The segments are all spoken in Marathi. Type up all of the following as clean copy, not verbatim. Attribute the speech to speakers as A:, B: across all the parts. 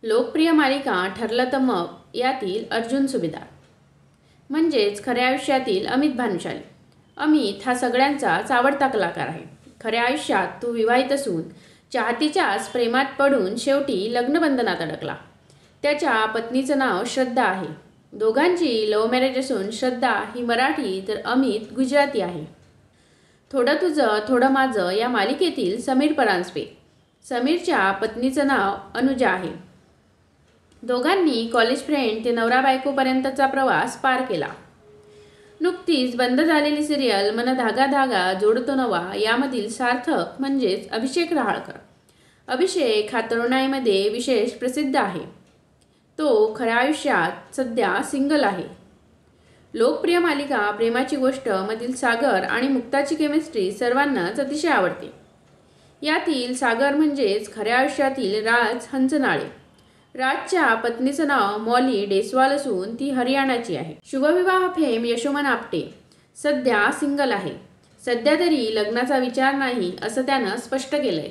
A: लोकप्रिय मालिका ठरलं तर मग यातील अर्जुन सुभेदार म्हणजेच खऱ्या आयुष्यातील अमित भानुशाली। अमित हा सगळ्यांचाच आवडता कलाकार आहे। खऱ्या आयुष्यात तो विवाहित असून चाहतीच्याच प्रेमात पडून शेवटी लग्नबंधनात अडकला। त्याच्या पत्नीचं नाव श्रद्धा आहे। दोघांची लव्ह मॅरेज असून श्रद्धा ही मराठी तर अमित गुजराती आहे। थोडं तुझं थोडं माझं या मालिकेतील समीर परांजपे। समीरच्या पत्नीचं नाव अनुजा आहे। दोघांनी कॉलेज फ्रेंड ते नवरा बायकोपर्यंतचा प्रवास पार केला। नुकतीच बंद झालेली सिरियल मन धागा धागा जोडतो नवा यामधील सार्थक म्हणजेच अभिषेक रहाळकर। अभिषेक हा तरुणाईमध्ये विशेष प्रसिद्ध आहे। तो खऱ्या आयुष्यात सध्या सिंगल आहे। लोकप्रिय मालिका प्रेमाची गोष्ट मधील सागर आणि मुक्ताची केमिस्ट्री सर्वांनाच अतिशय आवडते। यातील सागर म्हणजेच खऱ्या आयुष्यातील राज हंचनाळे। राजच्या पत्नीचं नाव मॉली डेस्वाल असून ती हरियाणाची आहे। शुभविवाह फेम यशोमन आपटे सध्या सिंगल आहे। सध्या तरी लग्नाचा विचार नाही असं त्यानं स्पष्ट केलंय।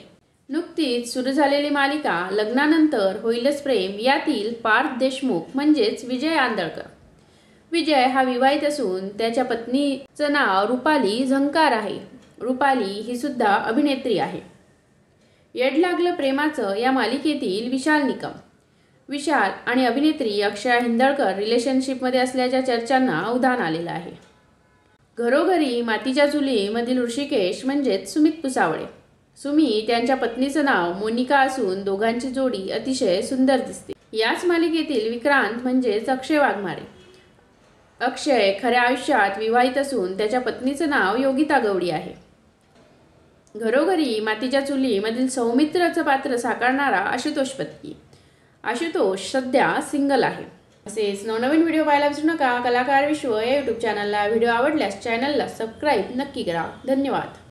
A: नुकतीच सुरू झालेली मालिका लग्नानंतर होईलच प्रेम यातील पार्थ देशमुख म्हणजेच विजय आंदळकर। विजय हा विवाहित असून त्याच्या पत्नीचं नाव रुपाली झंकार आहे। रुपाली ही सुद्धा अभिनेत्री आहे। येड लागलं प्रेमाचं या मालिकेतील विशाल निकम। विशाल आणि अभिनेत्री अक्षया हिंदळकर रिलेशनशिपमध्ये असल्याच्या चर्चांना उधाण आलेलं आहे। घरोघरी मातीच्या चुलीमधील ऋषिकेश म्हणजेच सुमित पुसावळे। सुमी त्यांच्या पत्नीचं नाव मोनिका असून दोघांची जोडी अतिशय सुंदर दिसते। याच मालिकेतील विक्रांत म्हणजेच अक्षय वाघमारे। अक्षय खऱ्या आयुष्यात विवाहित असून त्याच्या पत्नीचं नाव योगिता गवडी आहे। घरोघरी मातीच्या चुलीमधील सौमित्रचं पात्र साकारणारा आशुतोष पत्की। आशुतोष सध्या सिंगल आहे। असेच नवनवीन व्हिडिओ पाहायला विसरू नका। कलाकार विश्व या यूट्यूब चॅनलला व्हिडिओ आवडल्यास चॅनलला सबस्क्राईब नक्की करा। धन्यवाद।